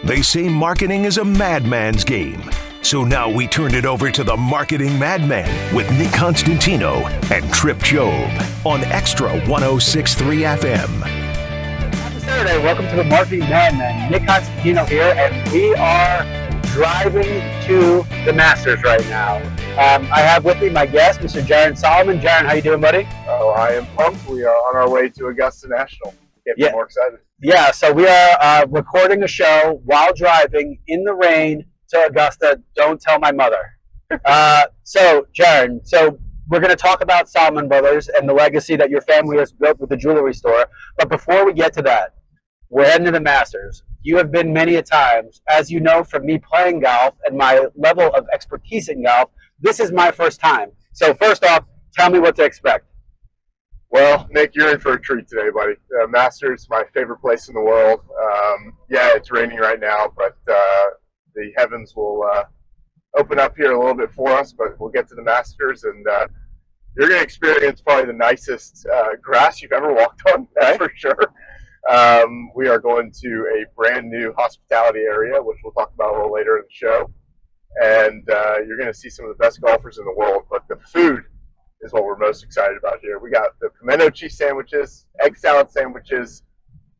They say marketing is a madman's game. So now we turn it over to the Marketing Madman with Nick Constantino and Trip Job on Extra 106.3 FM. Happy Saturday. Welcome to the Marketing Madman. Nick Constantino here, and we are driving to the Masters right now. I have with me my guest, Mr. Jaron Solomon. Jaron, how you doing, buddy? Oh, I am pumped. We are on our way to Augusta National. Can't be more excited. Yeah, so we are recording a show while driving in the rain to Augusta. Don't tell my mother. So, Jaron, we're going to talk about Solomon Brothers and the legacy that your family has built with the jewelry store. But before we get to that, we're heading to the Masters. You have been many a times. As you know from me playing golf and my level of expertise in golf, this is my first time. So first off, tell me what to expect. Well, Nick, you're in for a treat today, buddy. Masters, my favorite place in the world. Yeah, it's raining right now, but the heavens will open up here a little bit for us, but we'll get to the Masters, and you're going to experience probably the nicest grass you've ever walked on, that's for sure. We are going to a brand new hospitality area, which we'll talk about a little later in the show. And you're going to see some of the best golfers in the world, but the food is what we're most excited about here. We got the pimento cheese sandwiches, egg salad sandwiches,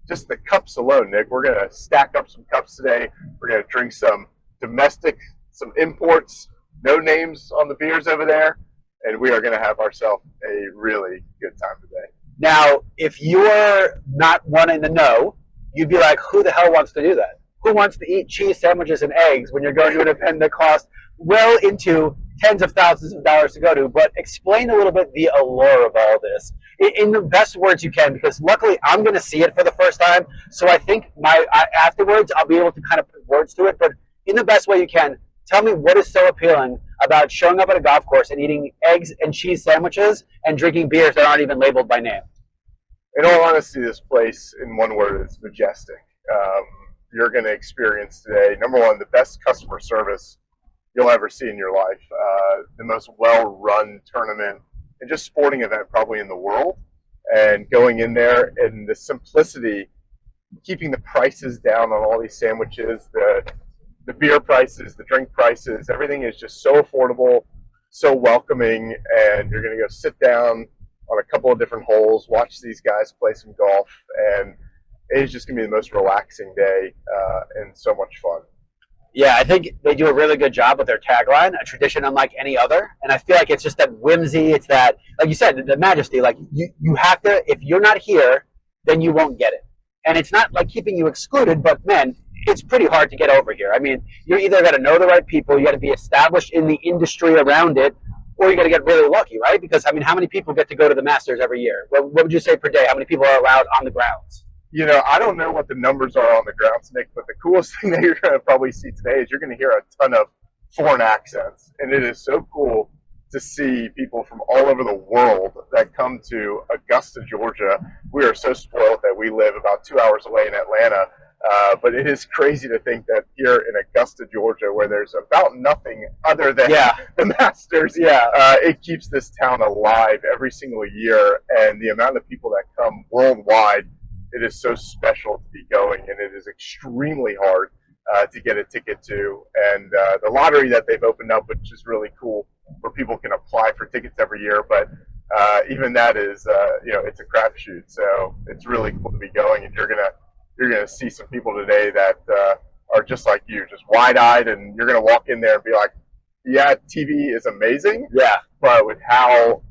just the cups alone, Nick. We're going to stack up some cups today. We're going to drink some domestic, some imports, no names on the beers over there, and we are going to have ourselves a really good time today. Now, if you're not one in the know, you'd be like, who the hell wants to do that? Who wants to eat cheese sandwiches and eggs when you're going to an event that costs well into tens of thousands of dollars to go to? But explain a little bit the allure of all this in the best words you can, because luckily I'm going to see it for the first time. So I think afterwards I'll be able to kind of put words to it. But in the best way you can, tell me what is so appealing about showing up at a golf course and eating eggs and cheese sandwiches and drinking beers that aren't even labeled by name. In all honesty, this place, in one word, is majestic. You're going to experience today, number one, the best customer service you'll ever see in your life, the most well-run tournament and just sporting event probably in the world. And going in there and the simplicity, keeping the prices down on all these sandwiches, the beer prices, the drink prices, everything is just so affordable, so welcoming, and you're going to go sit down on a couple of different holes, watch these guys play some golf, and it is just going to be the most relaxing day and so much fun. Yeah, I think they do a really good job with their tagline, a tradition unlike any other. And I feel like it's just that whimsy. It's that, like you said, the majesty. Like you have to, if you're not here, then you won't get it. And it's not like keeping you excluded, but man, it's pretty hard to get over here. I mean, you're either got to know the right people, you got to be established in the industry around it, or you got to get really lucky, right? Because, I mean, how many people get to go to the Masters every year? What would you say per day? How many people are allowed on the grounds? You know, I don't know what the numbers are on the grounds, Nick, but the coolest thing that you're going to probably see today is you're going to hear a ton of foreign accents. And it is so cool to see people from all over the world that come to Augusta, Georgia. We are so spoiled that we live about 2 hours away in Atlanta. But it is crazy to think that here in Augusta, Georgia, where there's about nothing other than the Masters, it keeps this town alive every single year. And the amount of people that come worldwide, it is so special to be going, and it is extremely hard to get a ticket to. And the lottery that they've opened up, which is really cool, where people can apply for tickets every year. But even that is, it's a crapshoot. So it's really cool to be going, and you're gonna see some people today that are just like you, just wide-eyed, and you're gonna walk in there and be like, yeah, TV is amazing. Yeah. But with how,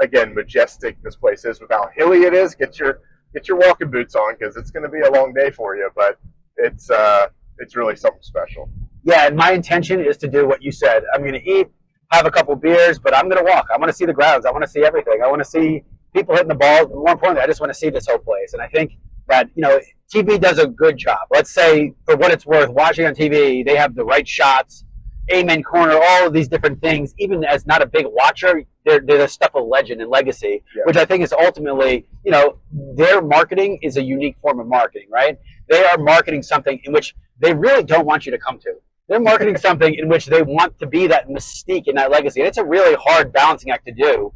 again, majestic this place is, with how hilly it is, get your walking boots on, because it's going to be a long day for you, but it's really something special. Yeah, and my intention is to do what you said. I'm going to eat, have a couple beers, but I'm going to walk. I want to see the grounds. I want to see everything. I want to see people hitting the ball. More importantly, I just want to see this whole place. And I think that, TV does a good job. Let's say, for what it's worth, watching on TV, they have the right shots, amen corner, all of these different things. Even as not a big watcher, they're the stuff of legend and legacy, which I think is ultimately, their marketing is a unique form of marketing, right? They are marketing something in which they really don't want you to come to. They're marketing something in which they want to be that mystique and that legacy. And it's a really hard balancing act to do.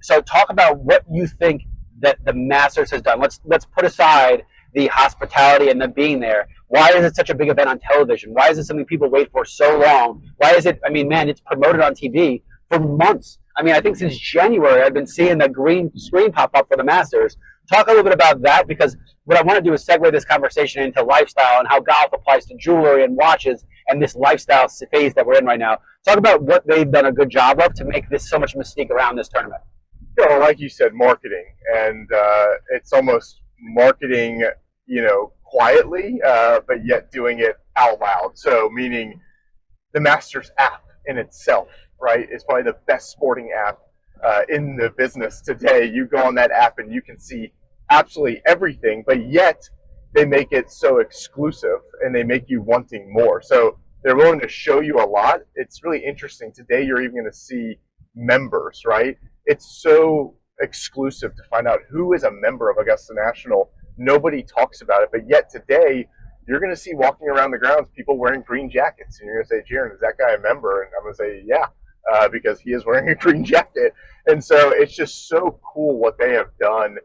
So talk about what you think that the Masters has done. Let's put aside the hospitality and the being there? Why is it such a big event on television? Why is it something people wait for so long? Why is it, I mean, man, it's promoted on TV for months. I mean, I think since January, I've been seeing the green screen pop up for the Masters. Talk a little bit about that, because what I want to do is segue this conversation into lifestyle and how golf applies to jewelry and watches and this lifestyle phase that we're in right now. Talk about what they've done a good job of to make this so much mystique around this tournament. Yeah, well, like you said, marketing, and it's almost marketing, quietly, but yet doing it out loud. So meaning the Masters app in itself, right, is probably the best sporting app in the business today. You go on that app and you can see absolutely everything, but yet they make it so exclusive and they make you wanting more. So they're willing to show you a lot. It's really interesting. Today you're even going to see members, right? It's so exclusive to find out who is a member of Augusta National. Nobody talks about it, but yet today you're going to see walking around the grounds people wearing green jackets, and you're going to say, Jaron, is that guy a member? And I'm going to say, yeah, because he is wearing a green jacket. And so it's just so cool what they have done.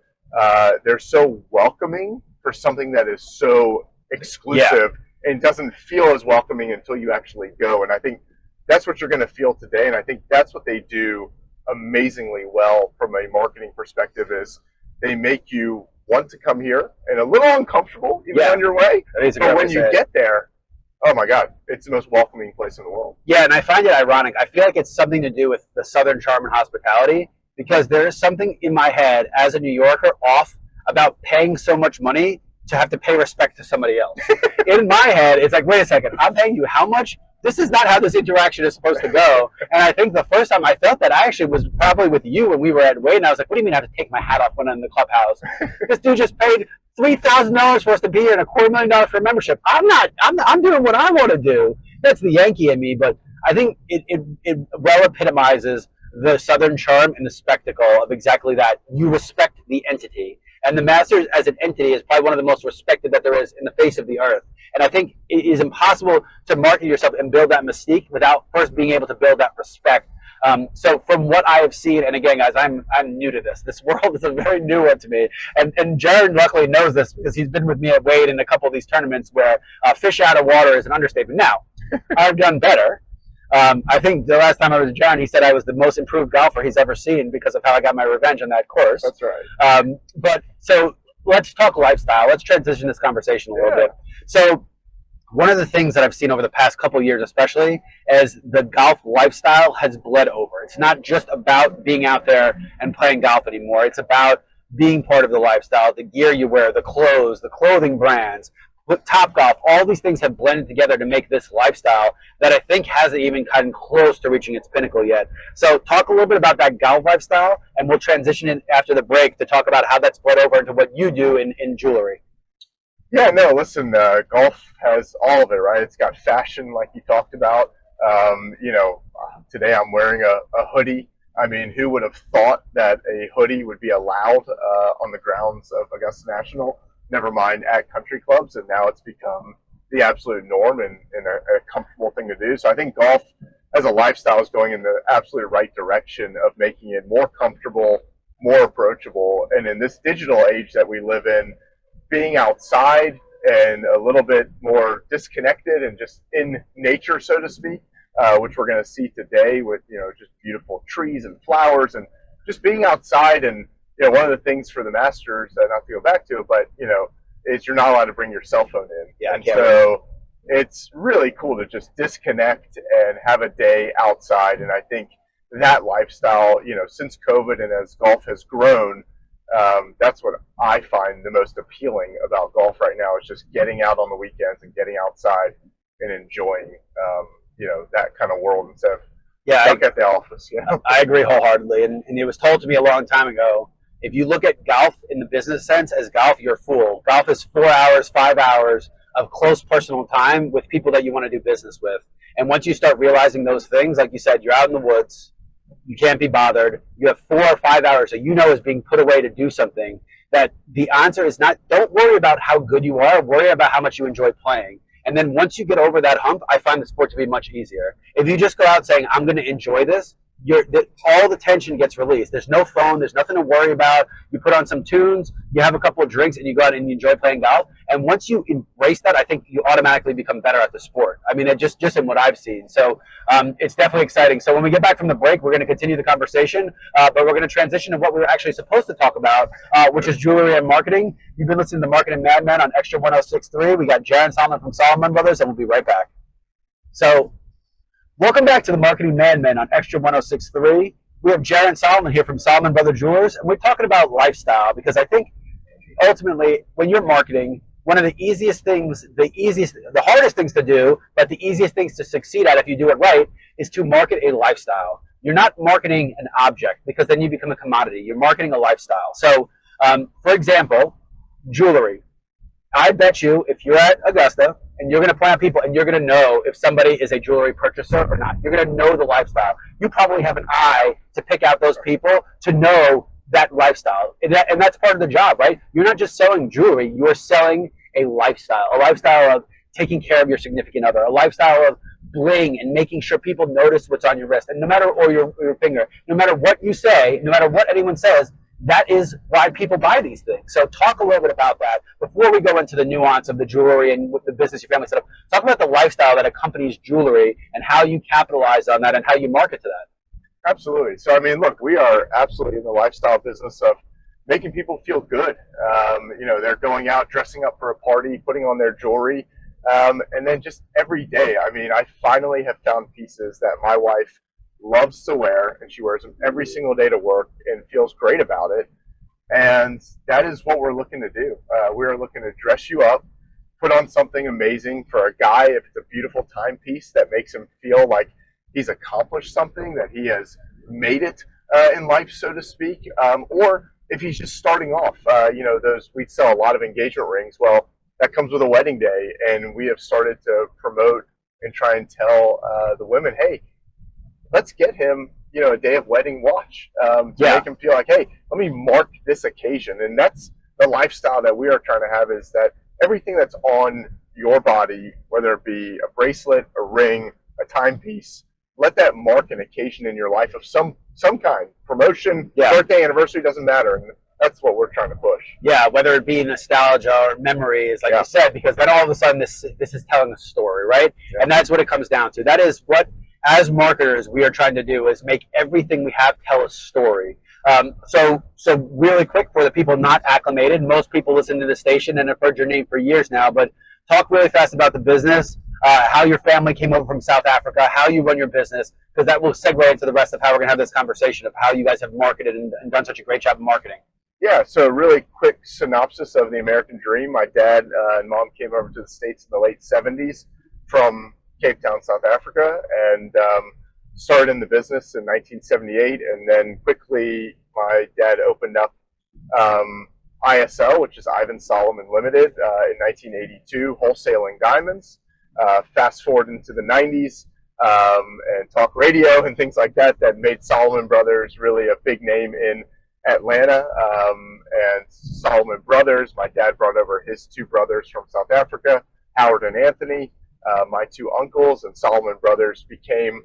They're so welcoming for something that is so exclusive and doesn't feel as welcoming until you actually go. And I think that's what you're going to feel today. And I think that's what they do amazingly well from a marketing perspective, is they make you want to come here and a little uncomfortable even on your way. But when you get there, oh my God, it's the most welcoming place in the world. Yeah, and I find it ironic. I feel like it's something to do with the Southern charm and hospitality, because there is something in my head as a New Yorker off about paying so much money to have to pay respect to somebody else. In my head, it's like, wait a second, I'm paying you how much? This is not how this interaction is supposed to go. And I think the first time I felt that, I actually was probably with you when we were at Wade, and I was like, what do you mean I have to take my hat off when I'm in the clubhouse? This dude just paid $3,000 for us to be here and $250,000 for a membership. I'm doing what I want to do. That's the Yankee in me, but I think it well epitomizes the Southern charm and the spectacle of exactly that. You respect the entity. And the Masters as an entity is probably one of the most respected that there is in the face of the earth. And I think it is impossible to market yourself and build that mystique without first being able to build that respect. So from what I have seen, and again, guys, I'm new to this. This world is a very new one to me. And Jaron luckily knows this, because he's been with me at Wade in a couple of these tournaments where fish out of water is an understatement. Now, I've done better. I think the last time I was with Jaron, he said I was the most improved golfer he's ever seen because of how I got my revenge on that course. That's right. But so let's talk lifestyle. Let's transition this conversation a little bit. So one of the things that I've seen over the past couple of years especially is the golf lifestyle has bled over. It's not just about being out there and playing golf anymore. It's about being part of the lifestyle, the gear you wear, the clothes, the clothing brands, with Topgolf. All these things have blended together to make this lifestyle that I think hasn't even gotten close to reaching its pinnacle yet. So talk a little bit about that golf lifestyle, and we'll transition in after the break to talk about how that's bled over into what you do in jewelry. Yeah, no, listen, golf has all of it, right? It's got fashion, like you talked about. Today I'm wearing a hoodie. I mean, who would have thought that a hoodie would be allowed on the grounds of Augusta National, never mind at country clubs, and now it's become the absolute norm and a comfortable thing to do. So I think golf as a lifestyle is going in the absolute right direction of making it more comfortable, more approachable, and in this digital age that we live in, being outside and a little bit more disconnected and just in nature, so to speak, which we're going to see today with, just beautiful trees and flowers and just being outside. And, one of the things for the Masters, not to go back to it, but, is you're not allowed to bring your cell phone in. Yeah, and so it's really cool to just disconnect and have a day outside. And I think that lifestyle, since COVID and as golf has grown, that's what I find the most appealing about golf right now, is just getting out on the weekends and getting outside and enjoying, that kind of world instead of stuck at the office. I agree wholeheartedly. And it was told to me a long time ago, if you look at golf in the business sense as golf, you're a fool. Golf is 4 hours, 5 hours of close personal time with people that you want to do business with. And once you start realizing those things, like you said, you're out in the woods, you can't be bothered, you have 4 or 5 hours that is being put away to do something, that the answer is not, don't worry about how good you are, worry about how much you enjoy playing. And then once you get over that hump, I find the sport to be much easier. If you just go out saying, I'm going to enjoy this, all the tension gets released. There's no phone. There's nothing to worry about. You put on some tunes, you have a couple of drinks, and you go out and you enjoy playing golf. And once you embrace that, I think you automatically become better at the sport. I mean, it just in what I've seen. So it's definitely exciting. So when we get back from the break, we're going to continue the conversation, but we're going to transition to what we were actually supposed to talk about, which is jewelry and marketing. You've been listening to Marketing Madmen on Extra 106.3. We got Jaron Solomon from Solomon Brothers, and we'll be right back. So welcome back to the Marketing Madmen on Extra 106.3. We have Jaron Solomon here from Solomon Brothers Jewelers, and we're talking about lifestyle because I think ultimately when you're marketing, one of the hardest things to do, but the easiest things to succeed at if you do it right is to market a lifestyle. You're not marketing an object because then you become a commodity. You're marketing a lifestyle. So, for example, jewelry. I bet you if you're at Augusta and you're going to plan people and you're going to know if somebody is a jewelry purchaser or not, you're going to know the lifestyle. You probably have an eye to pick out those people to know that lifestyle. And that's part of the job, right? You're not just selling jewelry. You're selling a lifestyle of taking care of your significant other, a lifestyle of bling and making sure people notice what's on your wrist. And no matter, or your finger, no matter what you say, no matter what anyone says, that is why people buy these things. So talk a little bit about that before we go into the nuance of the jewelry and the business your family set up. Talk about the lifestyle that accompanies jewelry and how you capitalize on that and how you market to that. Absolutely. So, I mean, look, we are absolutely in the lifestyle business of making people feel good. They're going out, dressing up for a party, putting on their jewelry, and then just every day. I mean, I finally have found pieces that my wife loves to wear, and she wears them every single day to work and feels great about it. And that is what we're looking to do. We are looking to dress you up, put on something amazing for a guy. If it's a beautiful timepiece that makes him feel like he's accomplished something, that he has made it in life, so to speak, or if he's just starting off, we sell a lot of engagement rings. Well, that comes with a wedding day, and we have started to promote and try and tell the women, hey, let's get him, a day of wedding watch to make him feel like, hey, let me mark this occasion. And that's the lifestyle that we are trying to have, is that everything that's on your body, whether it be a bracelet, a ring, a timepiece, let that mark an occasion in your life of some kind. Promotion, birthday, anniversary, doesn't matter. And that's what we're trying to push. Yeah, whether it be nostalgia or memories, like you said, because then all of a sudden this is telling a story, right? Yeah. And that's what it comes down to. That is what, as marketers, we are trying to do, is make everything we have tell a story. So really quick, for the people not acclimated, most people listen to the station and have heard your name for years now, but talk really fast about the business, how your family came over from South Africa, how you run your business, because that will segue into the rest of how we're going to have this conversation of how you guys have marketed and done such a great job of marketing. Yeah, so really quick synopsis of the American dream. My dad and mom came over to the States in the late 70s from Cape Town, South Africa, and started in the business in 1978. And then quickly, my dad opened up ISL, which is Ivan Solomon Limited, in 1982, wholesaling diamonds. Fast forward into the 90s, and talk radio and things like that made Solomon Brothers really a big name in Atlanta. And Solomon Brothers, my dad brought over his two brothers from South Africa, Howard and Anthony, my two uncles, and Solomon Brothers became,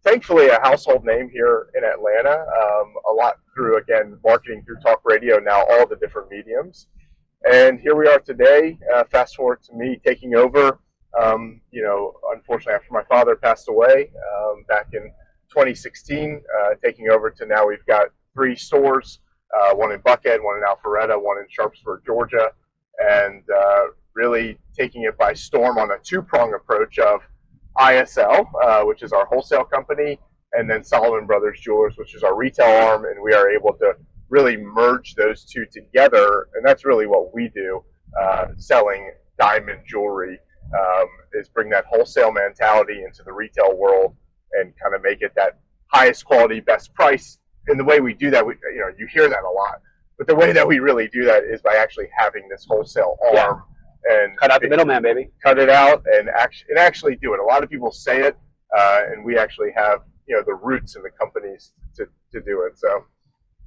thankfully, a household name here in Atlanta, a lot through, again, marketing through talk radio, now all the different mediums. And here we are today, fast forward to me taking over, unfortunately after my father passed away back in 2016, taking over to now we've got 3 stores, one in Buckhead, one in Alpharetta, one in Sharpsburg, Georgia, and really taking it by storm on a 2-prong approach of ISL, which is our wholesale company, and then Solomon Brothers Jewelers, which is our retail arm, and we are able to really merge those two together, and that's really what we do, selling diamond jewelry, is bring that wholesale mentality into the retail world and kind of make it that highest quality, best price. And the way we do that, you hear that a lot, but the way that we really do that is by actually having this wholesale arm and cut out the middleman, baby. Cut it out and actually do it. A lot of people say it, and we actually have the roots in the companies to do it. So.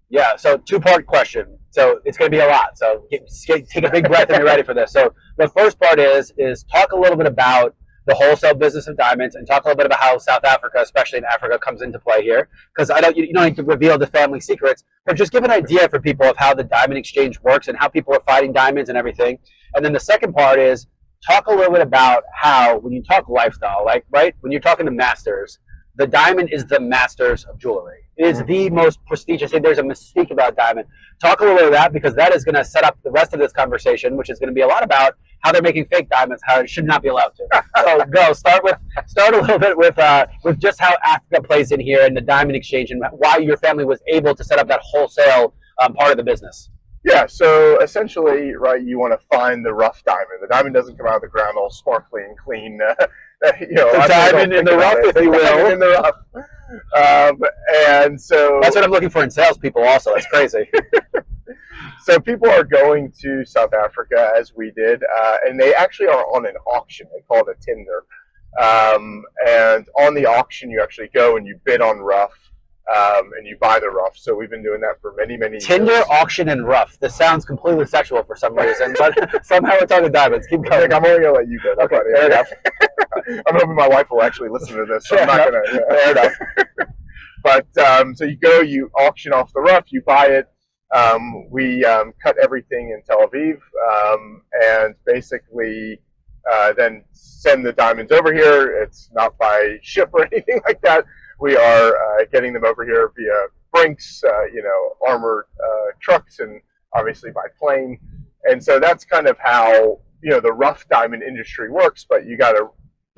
Yeah, so 2-part question. So it's going to be a lot. So take a big breath and you're ready for this. So the first part is talk a little bit about the wholesale business of diamonds and talk a little bit about how South Africa, especially in Africa, comes into play here. Because you don't need to reveal the family secrets, but just give an idea for people of how the diamond exchange works and how people are fighting diamonds and everything. And then the second part is talk a little bit about how, when you talk lifestyle, like, right, when you're talking to masters, the diamond is the masters of jewelry. It is the most prestigious. There's a mystique about diamond. Talk a little bit of that, because that is going to set up the rest of this conversation, which is going to be a lot about how they're making fake diamonds, how it should not be allowed to. So go start a little bit with just how Africa plays in here and the diamond exchange and why your family was able to set up that wholesale part of the business. Yeah, so essentially, right, you want to find the rough diamond. The diamond doesn't come out of the ground all sparkly and clean. The diamond in the rough, if you will. In the rough. And so that's what I'm looking for in salespeople also. That's crazy. So people are going to South Africa, as we did, and they actually are on an auction. They call it a tender. And on the auction, you actually go and you bid on rough. And you buy the rough. So we've been doing that for many, many years. Tinder, auction, and rough. This sounds completely sexual for some reason, but somehow we're talking diamonds. Keep going. Nick, I'm only going to let you go. Okay, fair enough. I'm hoping my wife will actually listen to this. So I'm not going to. Fair enough. But so you go, you auction off the rough, you buy it. We cut everything in Tel Aviv and basically then send the diamonds over here. It's not by ship or anything like that. We are getting them over here via Brinks, armored trucks, and obviously by plane. And so that's kind of how, the rough diamond industry works. But you got to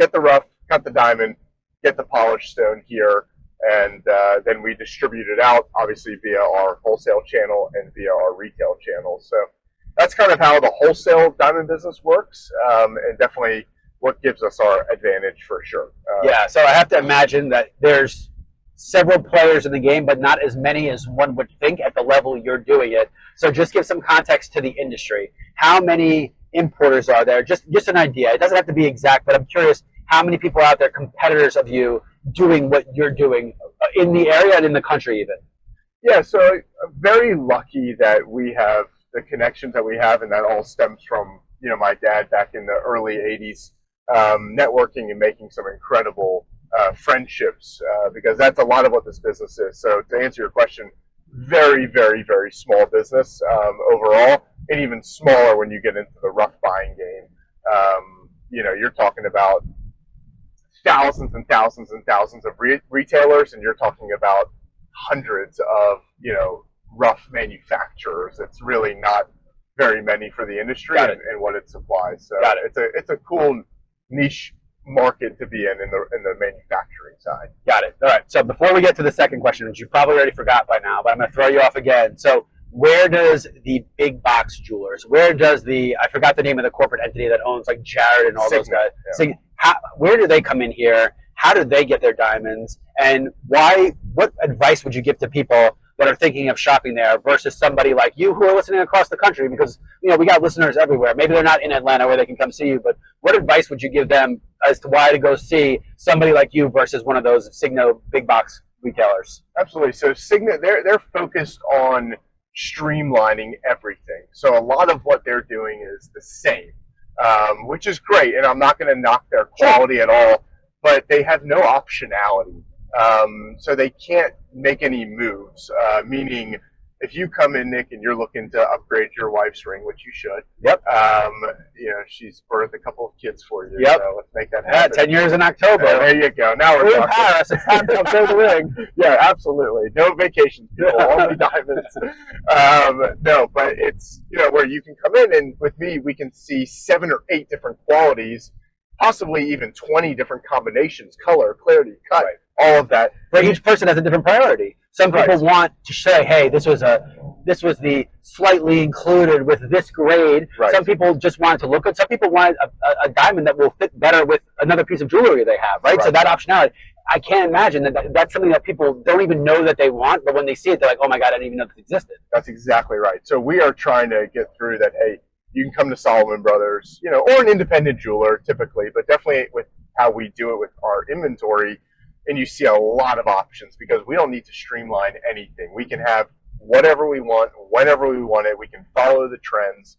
get the rough, cut the diamond, get the polished stone here, and then we distribute it out, obviously via our wholesale channel and via our retail channel. So that's kind of how the wholesale diamond business works, and definitely what gives us our advantage for sure. Yeah, so I have to imagine that there's several players in the game, but not as many as one would think at the level you're doing it. So just give some context to the industry. How many importers are there? Just an idea. It doesn't have to be exact, but I'm curious how many people are out there, competitors of you, doing what you're doing in the area and in the country even. Yeah, so I'm very lucky that we have the connections that we have, and that all stems from, my dad back in the early 80s. Networking and making some incredible friendships, because that's a lot of what this business is. So to answer your question, very, very, very small business overall, and even smaller when you get into the rough buying game. You're talking about thousands and thousands and thousands of retailers, and you're talking about hundreds of, rough manufacturers. It's really not very many for the industry and what it supplies. So it's a cool niche market to be in the manufacturing side. Got it. All right. So before we get to the second question, which you probably already forgot by now, but I'm going to throw you off again. So where does the big box jewelers, I forgot the name of the corporate entity that owns like Jaron and all those guys. Yeah. Where do they come in here? How do they get their diamonds? And what advice would you give to people that are thinking of shopping there versus somebody like you who are listening across the country? Because, we got listeners everywhere. Maybe they're not in Atlanta where they can come see you, but what advice would you give them as to why to go see somebody like you versus one of those Signo big box retailers? Absolutely. So Signo, they're focused on streamlining everything. So a lot of what they're doing is the same, which is great. And I'm not going to knock their quality at all, but they have no optionality. So they can't make any moves, meaning if you come in, Nick, and you're looking to upgrade your wife's ring, which you should. Yep. She's birthed a couple of kids for you. Yep. So let's make that happen. Yeah, 10 years in October. There you go. Now we're in Paris. It's time to upgrade the ring. Yeah, absolutely. No vacations, people. Only diamonds. No, but it's, where you can come in, and with me, we can see 7 or 8 different qualities, possibly even 20 different combinations, color, clarity, cut. Right. All of that. But each person has a different priority. Some people want to say, hey, this was the slightly included with this grade. Right. Some people just want it to look good. Some people want a diamond that will fit better with another piece of jewelry they have, right? So that optionality, I can't imagine that's something that people don't even know that they want, but when they see it, they're like, oh my God, I didn't even know this existed. That's exactly right. So we are trying to get through that, hey, you can come to Solomon Brothers, or an independent jeweler typically, but definitely with how we do it with our inventory, and you see a lot of options because we don't need to streamline anything. We can have whatever we want, whenever we want it. We can follow the trends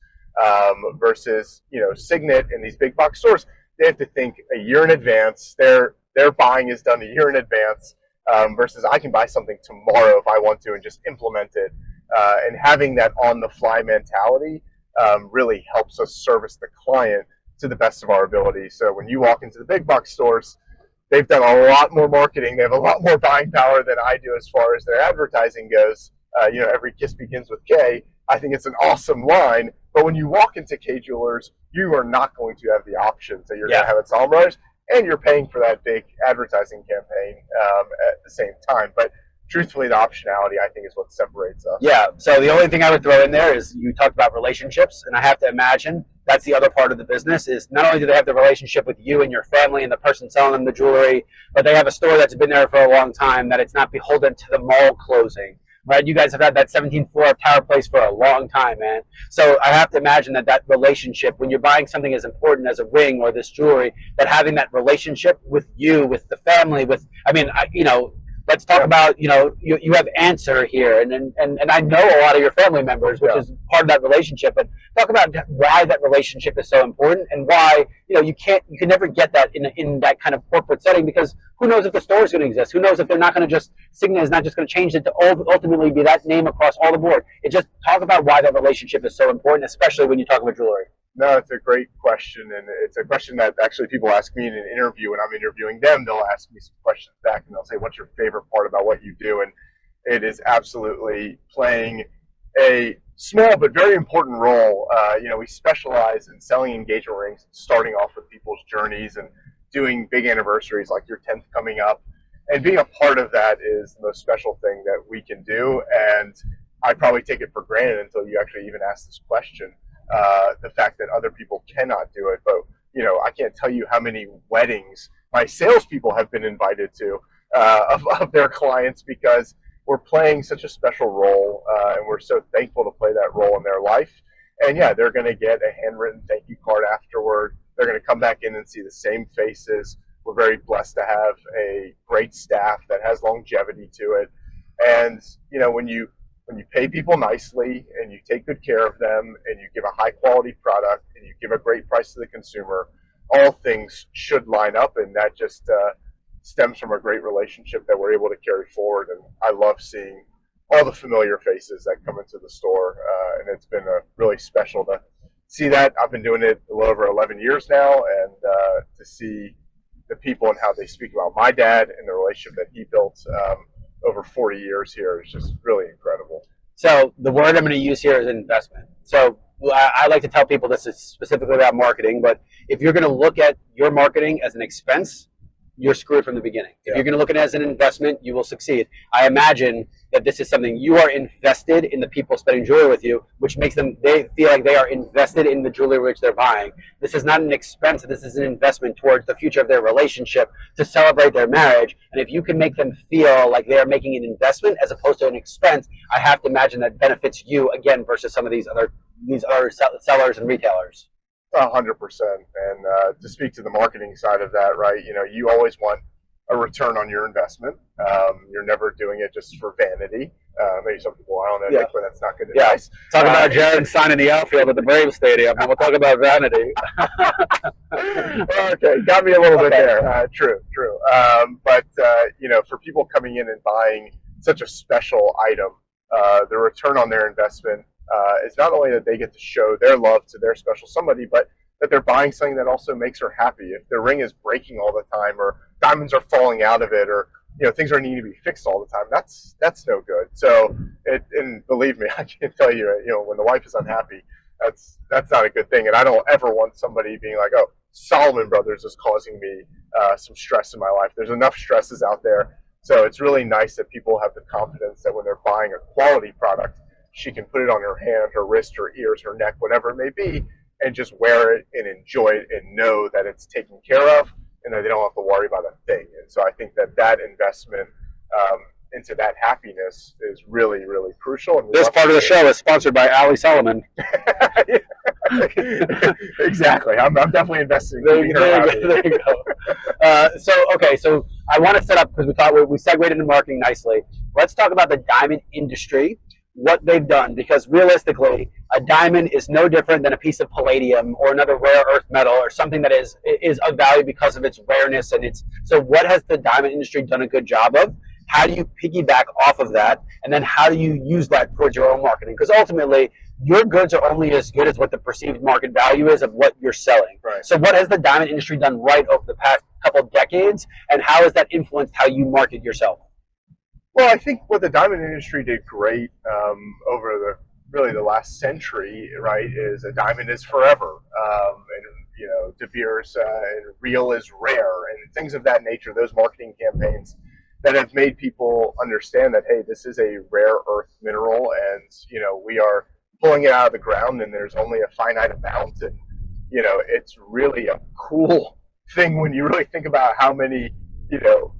versus, Signet and these big box stores. they have to think a year in advance. Their buying is done a year in advance, versus I can buy something tomorrow if I want to and just implement it. And having that on-the-fly mentality really helps us service the client to the best of our ability. So when you walk into the big box stores, they've done a lot more marketing. They have a lot more buying power than I do as far as their advertising goes. Every kiss begins with K. I think it's an awesome line. But when you walk into K Jewelers, you are not going to have the options that you're going to have at Salomon Brothers, and you're paying for that big advertising campaign at the same time. But truthfully, the optionality, I think, is what separates us. Yeah. So the only thing I would throw in there is you talked about relationships, and I have to imagine that's the other part of the business is not only do they have the relationship with you and your family and the person selling them the jewelry, but they have a store that's been there for a long time, that it's not beholden to the mall closing. Right? You guys have had that 17th floor of Tower Place for a long time, man. So I have to imagine that relationship, when you're buying something as important as a ring or this jewelry, that having that relationship with you, with the family, let's talk about, you have Answer here, and I know a lot of your family members, which is part of that relationship, but talk about why that relationship is so important and why, you can never get that in that kind of corporate setting, because who knows if the store is going to exist? Who knows if they're not going to just, Signet is not just going to change it to ultimately be that name across all the board. It just talk about why that relationship is so important, especially when you talk about jewelry. No, it's a great question, and it's a question that actually people ask me in an interview. When I'm interviewing them, they'll ask me some questions back, and they'll say, what's your favorite part about what you do? And it is absolutely playing a small but very important role. We specialize in selling engagement rings, starting off with people's journeys and doing big anniversaries like your 10th coming up. And being a part of that is the most special thing that we can do, and I probably take it for granted until you actually even ask this question. The fact that other people cannot do it, but I can't tell you how many weddings my salespeople have been invited to of their clients, because we're playing such a special role, and we're so thankful to play that role in their life. And yeah, they're going to get a handwritten thank you card afterward. They're going to come back in and see the same faces. We're very blessed to have a great staff that has longevity to it. And when you pay people nicely and you take good care of them and you give a high quality product and you give a great price to the consumer, all things should line up, and that just stems from a great relationship that we're able to carry forward. And I love seeing all the familiar faces that come into the store, and it's been really special to see that. I've been doing it a little over 11 years now, and to see the people and how they speak about my dad and the relationship that he built over 40 years here is just really incredible. So the word I'm going to use here is investment. So I like to tell people this is specifically about marketing, but if you're going to look at your marketing as an expense, you're screwed from the beginning. If you're going to look at it as an investment, you will succeed. I imagine that this is something you are invested in the people spending jewelry with you, which makes them, they feel like they are invested in the jewelry which they're buying. This is not an expense. This is an investment towards the future of their relationship to celebrate their marriage. And if you can make them feel like they are making an investment as opposed to an expense, I have to imagine that benefits you again versus some of these other sellers and retailers. 100%. And to speak to the marketing side of that, right, you always want a return on your investment. You're never doing it just for vanity. Maybe some people, I don't know, Nick, but that's not good advice. Talk about Jaron signing the outfield at the Braves Stadium, and we'll talk about vanity. Okay, got me a little bit there. True. But for people coming in and buying such a special item, the return on their investment is not only that they get to show their love to their special somebody, but that they're buying something that also makes her happy. If their ring is breaking all the time, or diamonds are falling out of it, or things are needing to be fixed all the time, that's no good. So, and believe me, I can tell you, when the wife is unhappy, that's not a good thing. And I don't ever want somebody being like, oh, Salomon Brothers is causing me some stress in my life. There's enough stresses out there. So it's really nice that people have the confidence that when they're buying a quality product, she can put it on her hand, her wrist, her ears, her neck, whatever it may be, and just wear it and enjoy it and know that it's taken care of and that they don't have to worry about a thing. And so I think that investment into that happiness is really, really crucial. And this part of the show is sponsored by Ali Solomon. Exactly. I'm definitely investing. There you go. So I want to set up, because we segued into marketing nicely. Let's talk about the diamond industry. what they've done, because realistically, a diamond is no different than a piece of palladium or another rare earth metal or something that is of value because of its rareness and its. So, what has the diamond industry done a good job of? How do you piggyback off of that, and then how do you use that towards your own marketing? Because ultimately, your goods are only as good as what the perceived market value is of what you're selling. Right. So, what has the diamond industry done right over the past couple of decades, and how has that influenced how you market yourself? Well, I think what the diamond industry did great over the last century, right, is a diamond is forever, and De Beers and real is rare, and things of that nature. Those marketing campaigns that have made people understand that, hey, this is a rare earth mineral, and we are pulling it out of the ground, and there's only a finite amount, and it's really a cool thing when you really think about how many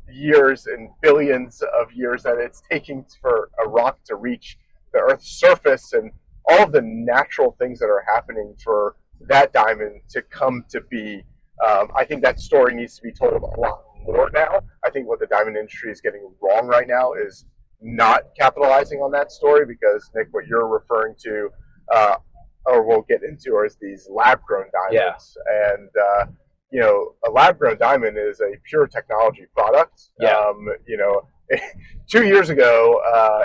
years and billions of years that it's taking for a rock to reach the Earth's surface, and all of the natural things that are happening for that diamond to come to be. I think that story needs to be told a lot more now. I think what the diamond industry is getting wrong right now is not capitalizing on that story, because, Nick, what you're referring to, or we'll get into, is these lab-grown diamonds. Yeah. And a lab-grown diamond is a pure technology product. Yeah. 2 years ago,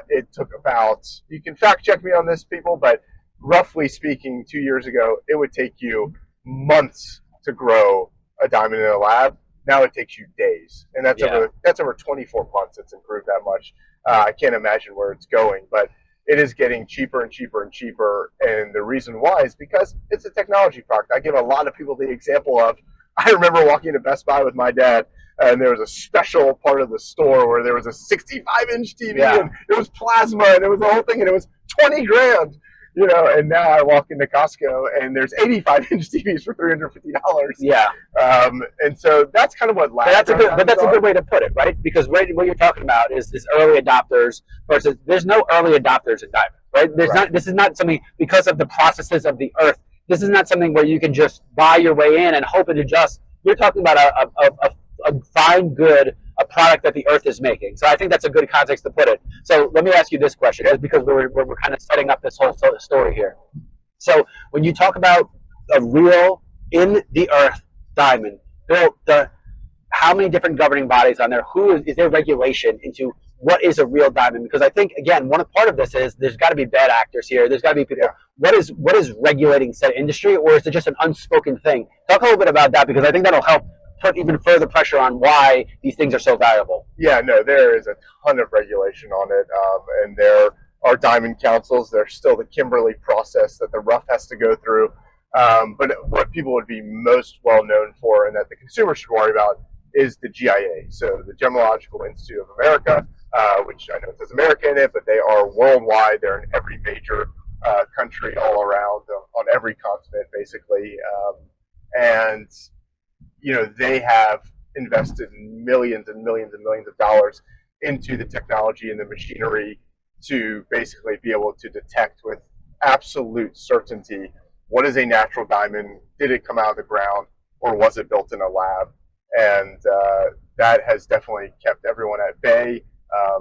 it took about, you can fact check me on this, people, but roughly speaking, 2 years ago, it would take you months to grow a diamond in a lab. Now it takes you days, and that's over 24 months. It's improved that much. I can't imagine where it's going, but it is getting cheaper and cheaper and cheaper. And the reason why is because it's a technology product. I give a lot of people the example of, I remember walking to Best Buy with my dad, and there was a special part of the store where there was a 65-inch TV, and it was plasma, and it was the whole thing, and it was 20 grand. And now I walk into Costco and there's 85-inch TVs for $350. Yeah. And so that's kind of what that's a good way to put it, right? Because what you're talking about is early adopters versus there's no early adopters in diamond, right? This is not something, because of the processes of the earth. This is not something where you can just buy your way in and hope it adjusts. You're talking about a fine good, a product that the earth is making. So I think that's a good context to put it. So let me ask you this question, just because we're kind of setting up this whole story here. So when you talk about a real in the earth diamond, how many different governing bodies on there? Is there regulation into what is a real diamond? Because I think, again, part of this is there's got to be bad actors here. There's got to be people. Yeah. What is regulating said industry, or is it just an unspoken thing? Talk a little bit about that, because I think that'll help put even further pressure on why these things are so valuable. Yeah, no, there is a ton of regulation on it, and there are diamond councils. There's still the Kimberley process that the rough has to go through. But what people would be most well known for, and that the consumer should worry about, is the GIA. So the Gemological Institute of America, which I know it says America in it, but they are worldwide. They're in every major country all around, on every continent, basically. And they have invested millions and millions and millions of dollars into the technology and the machinery to basically be able to detect with absolute certainty what is a natural diamond, did it come out of the ground, or was it built in a lab? And that has definitely kept everyone at bay.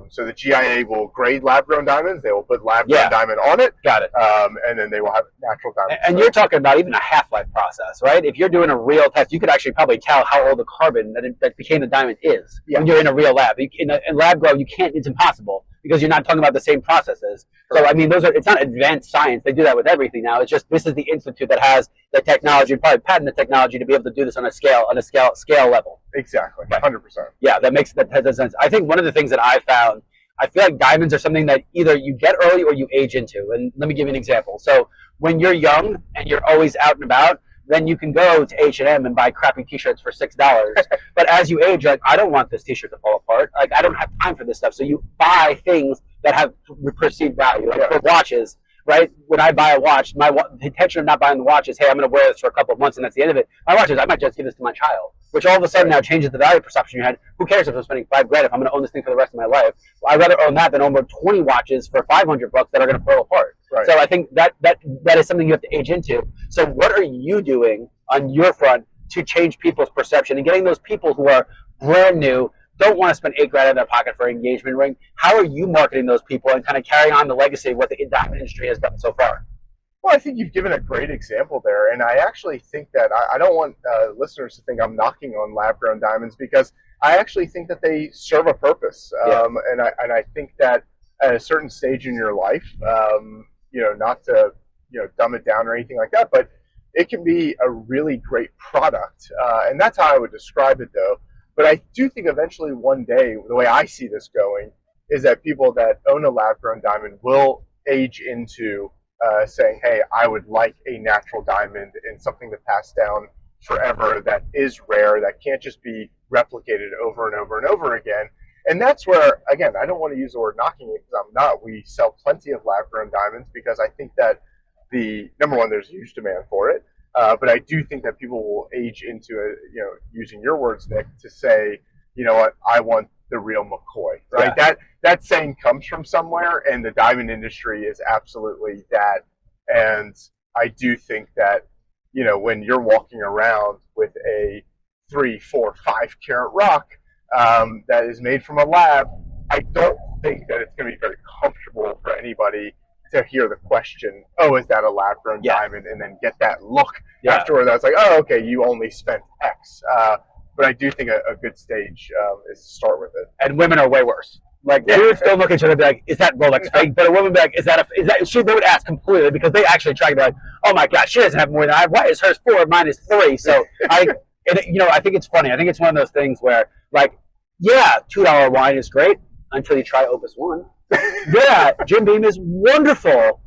So the GIA will grade lab-grown diamonds. They will put lab-grown diamond on it. Got it. And then they will have natural diamonds. And you're talking about even a half-life process, right? If you're doing a real test, you could actually probably tell how old the carbon that became the diamond is when you're in a real lab. In lab grow, you can't. It's impossible, because you're not talking about the same processes. So I mean, it's not advanced science. They do that with everything now. It's just this is the institute that has the technology, probably patent the technology to be able to do this on a scale level. Exactly, 100%. Yeah, that has sense. I think one of the things that I found, I feel like diamonds are something that either you get early or you age into. And let me give you an example. So when you're young and you're always out and about, then you can go to H&M and buy crappy T-shirts for $6. But as you age, like, I don't want this T-shirt to fall apart. Like, I don't have time for this stuff. So you buy things that have perceived value. Like for watches, right? When I buy a watch, the intention of not buying the watch is, hey, I'm going to wear this for a couple of months and that's the end of it. My watch is, I might just give this to my child, which all of a sudden now changes the value perception you had. Who cares if I'm spending $5 grand if I'm going to own this thing for the rest of my life? Well, I'd rather own that than own 20 watches for $500 that are going to fall apart. Right. So I think that is something you have to age into. So what are you doing on your front to change people's perception and getting those people who are brand new, don't want to spend $8,000 in their pocket for an engagement ring. How are you marketing those people and kind of carrying on the legacy of what the diamond industry has done so far? Well, I think you've given a great example there, and I actually think that I don't want listeners to think I'm knocking on lab-grown diamonds, because I actually think that they serve a purpose, and I think that at a certain stage in your life, not to dumb it down or anything like that, but it can be a really great product, and that's how I would describe it, though. But I do think eventually one day, the way I see this going, is that people that own a lab-grown diamond will age into saying, hey, I would like a natural diamond and something to pass down forever that is rare, that can't just be replicated over and over and over again. And that's where, again, I don't want to use the word knocking it, because I'm not. We sell plenty of lab-grown diamonds because I think that number one, there's a huge demand for it. But I do think that people will age into it, using your words, Nick, to say, you know what, I want the real McCoy, right? Yeah. That saying comes from somewhere, and the diamond industry is absolutely that. And I do think that, when you're walking around with a 3, 4, 5 carat rock that is made from a lab, I don't think that it's going to be very comfortable for anybody to hear the question, oh, is that a lab-grown diamond? And then get that look afterward. That's like, oh, okay, you only spent X. But I do think a good stage is to start with it. And women are way worse. Like, dudes don't look at each other and be like, is that Rolex fake? But a woman would be like, they would ask completely, because they actually try to be like, oh my gosh, she doesn't have more than I have. Why is hers 4 and mine is 3? So I think it's funny. I think it's one of those things where, like, yeah, $2 wine is great until you try Opus 1. Yeah, Jim Beam is wonderful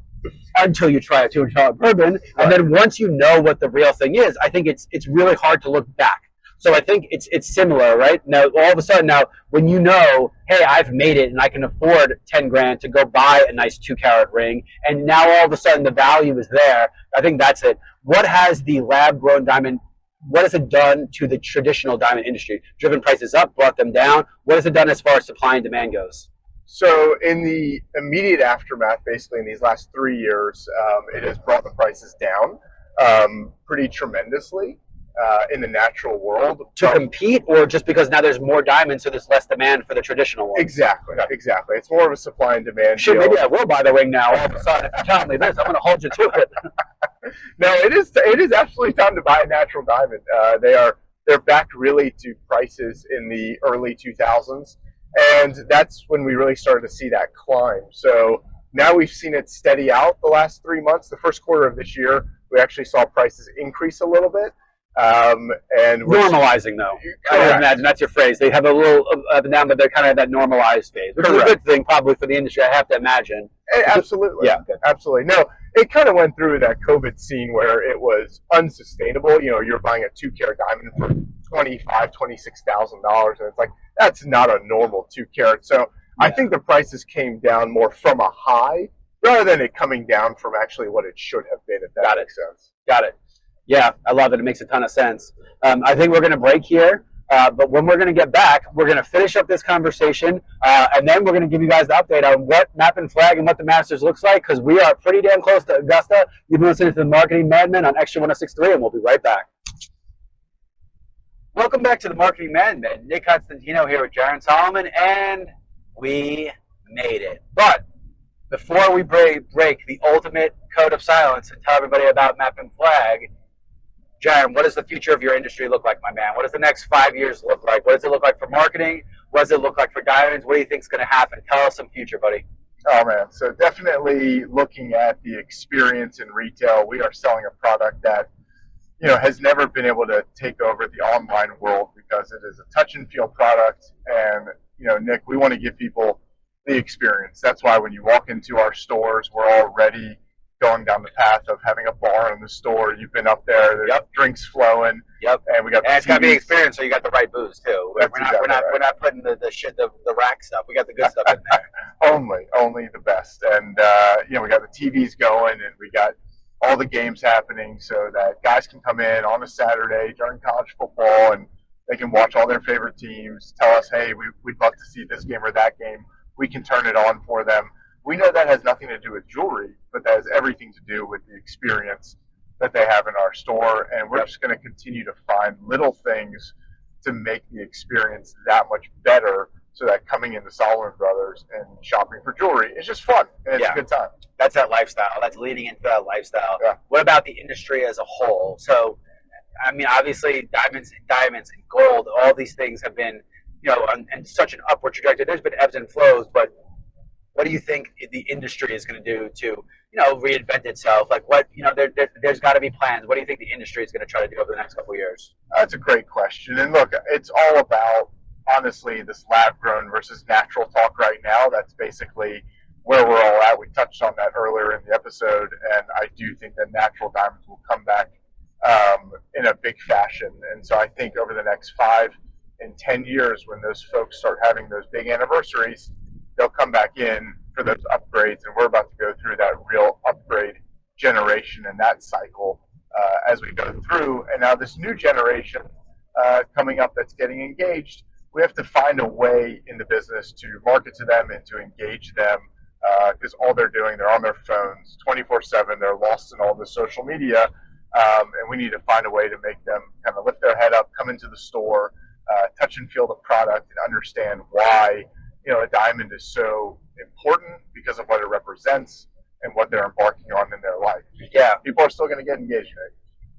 until you try a $200 bourbon. And then once you know what the real thing is, I think it's really hard to look back. So I think it's similar, right? Now, all of a sudden, when you know, hey, I've made it and I can afford $10,000 to go buy a nice 2-carat ring, and now all of a sudden the value is there, I think that's it. What has the lab-grown diamond, what has it done to the traditional diamond industry? Driven prices up, brought them down? What has it done as far as supply and demand goes? So in the immediate aftermath, basically in these last 3 years, it has brought the prices down pretty tremendously. In the natural world. To compete, or just because now there's more diamonds, so there's less demand for the traditional ones? Exactly. It's more of a supply and demand deal. Maybe I will buy the ring now. All of a sudden, if you tell me this, I'm going to hold you to it. No, it is absolutely time to buy a natural diamond. They're back really to prices in the early 2000s, and that's when we really started to see that climb. So now we've seen it steady out the last 3 months. The first quarter of this year, we actually saw prices increase a little bit. And normalizing, though. I imagine that's your phrase. They have a little up and down, but they're kind of at that normalized phase, which is a good thing probably for the industry, I have to imagine. Absolutely. Yeah, absolutely. No, it kind of went through that COVID scene where it was unsustainable. You're buying a 2-carat diamond for $25,000, $26,000, and it's like, that's not a normal 2-carat. So I think the prices came down more from a high rather than it coming down from actually what it should have been, if that makes sense. Got it. Yeah, I love it. It makes a ton of sense. I think we're going to break here, but when we're going to get back, we're going to finish up this conversation, and then we're going to give you guys the update on what Map and Flag and what the Masters looks like, because we are pretty damn close to Augusta. You've been listening to the Marketing Madmen on Extra 106.3, and we'll be right back. Welcome back to the Marketing Madmen. Nick Constantino here with Jaron Solomon, and we made it. But before we break the ultimate code of silence and tell everybody about Map and Flag, Jaron, what does the future of your industry look like, my man? What does the next 5 years look like? What does it look like for marketing? What does it look like for diamonds? What do you think is going to happen? Tell us some future, buddy. Oh, man. So definitely looking at the experience in retail, we are selling a product that, has never been able to take over the online world, because it is a touch and feel product. And, Nick, we want to give people the experience. That's why when you walk into our stores, we're already going down the path of having a bar in the store. You've been up there. There's drinks flowing. Yep. And we got. And it's got to be experience, so you got the right booze too. We're not putting the rack stuff. We got the good stuff in there. only the best. And we got the TVs going, and we got all the games happening, so that guys can come in on a Saturday during college football, and they can watch all their favorite teams. Tell us, hey, we'd love to see this game or that game. We can turn it on for them. We know that has nothing to do with jewelry, but that has everything to do with the experience that they have in our store. And we're just going to continue to find little things to make the experience that much better, so that coming into Solomon Brothers and shopping for jewelry is just fun and it's a good time. That's that lifestyle. That's leading into that lifestyle. Yeah. What about the industry as a whole? So, I mean, obviously, diamonds and gold, all these things have been, on such an upward trajectory. There's been ebbs and flows, but what do you think the industry is going to do to, reinvent itself? Like, what, there's got to be plans. What do you think the industry is going to try to do over the next couple of years? That's a great question. And look, it's all about, honestly, this lab grown versus natural talk right now. That's basically where we're all at. We touched on that earlier in the episode, and I do think that natural diamonds will come back in a big fashion. And so I think over the next 5 and 10 years, when those folks start having those big anniversaries, they'll come back in for those upgrades, and we're about to go through that real upgrade generation and that cycle as we go through. And now this new generation coming up that's getting engaged, we have to find a way in the business to market to them and to engage them, because all they're doing, they're on their phones 24/7. They're lost in all the social media, and we need to find a way to make them kind of lift their head up, come into the store, touch and feel the product, and understand why a diamond is so important because of what it represents and what they're embarking on in their life. Yeah, people are still going to get engaged.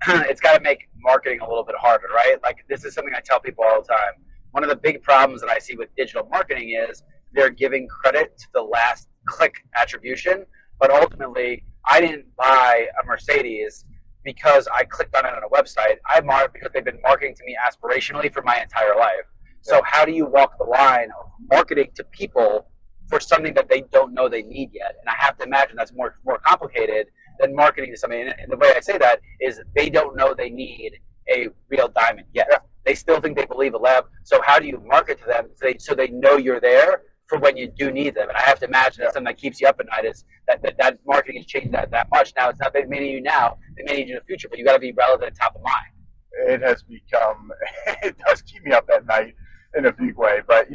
It's got to make marketing a little bit harder, right? Like, this is something I tell people all the time. One of the big problems that I see with digital marketing is they're giving credit to the last click attribution, but ultimately, I didn't buy a Mercedes because I clicked on it on a website. I bought it because they've been marketing to me aspirationally for my entire life. So how do you walk the line of marketing to people for something that they don't know they need yet? And I have to imagine that's more complicated than marketing to somebody. And the way I say that is they don't know they need a real diamond yet. Yeah. They still think they believe a lab. So how do you market to them so they know you're there for when you do need them? And I have to imagine that's something that keeps you up at night, is that marketing has changed that much. Now, it's not they may need you now, they may need you in the future, but you got to be relevant and top of mind. It has become, it does keep me up at night in a big way, but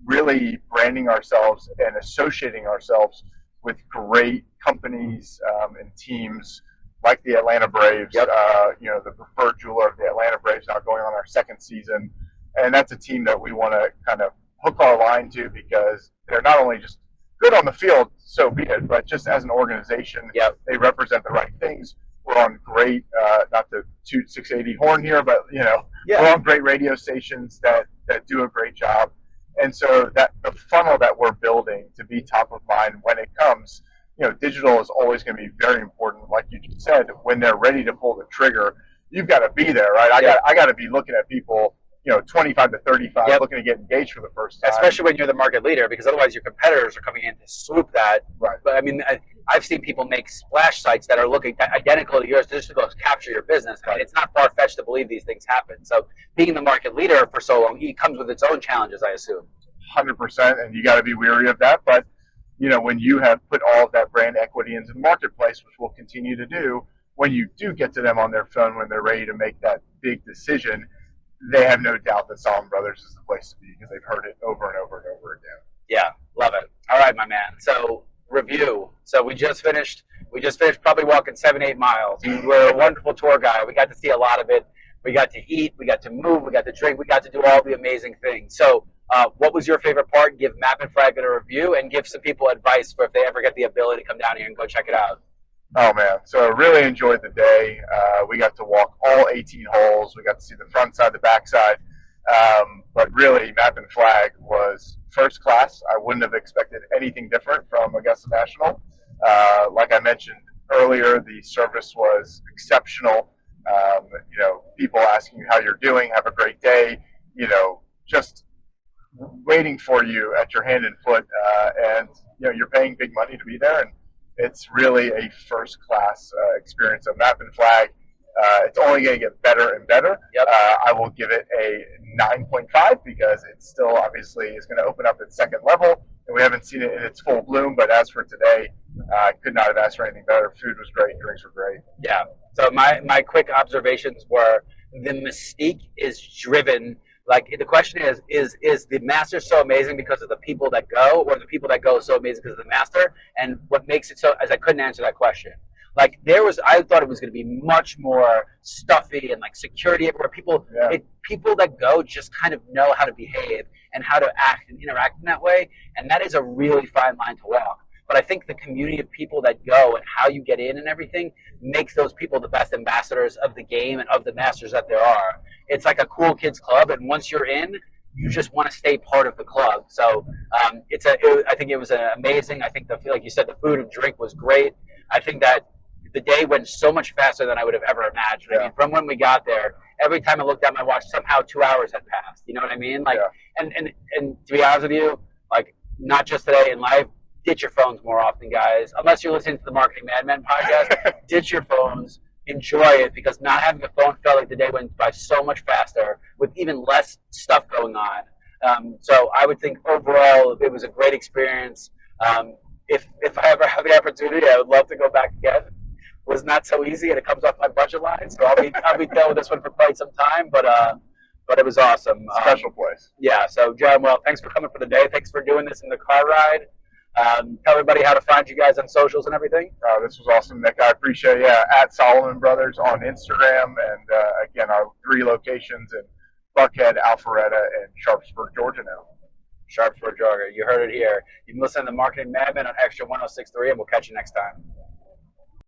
really branding ourselves and associating ourselves with great companies and teams like the Atlanta Braves. Yep. The preferred jeweler of the Atlanta Braves, now going on our 2nd season, and that's a team that we want to kind of hook our line to, because they're not only just good on the field, so be it, but just as an organization, they represent the right things. We're on great, not to toot 680 horn here, but we're on great radio stations that do a great job. And so that the funnel that we're building to be top of mind when it comes, digital is always going to be very important. Like you just said, when they're ready to pull the trigger, you've got to be there, right? I got to be looking at people, 25 to 35, looking to get engaged for the first time. Especially when you're the market leader, because otherwise your competitors are coming in to swoop that. Right. But I mean, I've seen people make splash sites that are looking identical to yours just to go capture your business. I mean, it's not far-fetched to believe these things happen. So being the market leader for so long, it comes with its own challenges, I assume. 100%, and you got to be wary of that. But, when you have put all of that brand equity into the marketplace, which we'll continue to do, when you do get to them on their phone when they're ready to make that big decision, they have no doubt that Solomon Brothers is the place to be, because they've heard it over and over and over again. Yeah, love it. All right, my man. So review. So we just finished probably walking 7-8 miles. You were a wonderful tour guide. We got to see a lot of it. We got to eat. We got to move. We got to drink. We got to do all the amazing things. So what was your favorite part? Give Map and Frag a review, and give some people advice for if they ever get the ability to come down here and go check it out. Oh, man. So I really enjoyed the day. We got to walk all 18 holes. We got to see the front side, the back side. But really, Map and Flag was first class. I wouldn't have expected anything different from Augusta National. Like I mentioned earlier, the service was exceptional. People asking you how you're doing, have a great day, just waiting for you at your hand and foot. And you're paying big money to be there. And it's really a first-class experience. So Map and Flag, it's only going to get better and better. Yep. I will give it a 9.5 because it still obviously is going to open up its second level, and we haven't seen it in its full bloom. But as for today, I could not have asked for anything better. Food was great. Drinks were great. Yeah. So my quick observations were the mystique is driven. Like, the question is the master so amazing because of the people that go, or the people that go so amazing because of the master? And what makes it so, as I couldn't answer that question. Like I thought it was going to be much more stuffy and like security everywhere. People that go just kind of know how to behave and how to act and interact in that way, and that is a really fine line to walk. But I think the community of people that go and how you get in and everything makes those people the best ambassadors of the game and of the Masters that there are. It's like a cool kids club, and once you're in, you just want to stay part of the club. So I think it was amazing. I think like you said, the food and drink was great. I think that the day went so much faster than I would have ever imagined. Yeah. I mean, from when we got there, every time I looked at my watch, somehow 2 hours had passed. You know what I mean? Like, yeah. And to be honest with you, like, not just today in life, ditch your phones more often, guys. Unless you're listening to the Marketing Madmen podcast, ditch your phones. Enjoy it, because not having a phone felt like the day went by so much faster with even less stuff going on. So I would think overall it was a great experience. If I ever have the opportunity, I would love to go back again. It was not so easy, and it comes off my budget line, so I'll be dealing with this one for quite some time. But it was awesome. Special place. Yeah. So Jaron, well, thanks for coming for the day. Thanks for doing this in the car ride. Tell everybody how to find you guys on socials and everything. This was awesome, Nick. I appreciate it. Yeah, at Solomon Brothers on Instagram, and again, our 3 locations in Buckhead, Alpharetta, and Sharpsburg, Georgia now. Sharpsburg, Georgia. You heard it here. You can listen to the Marketing Madmen on Extra 106.3, and we'll catch you next time.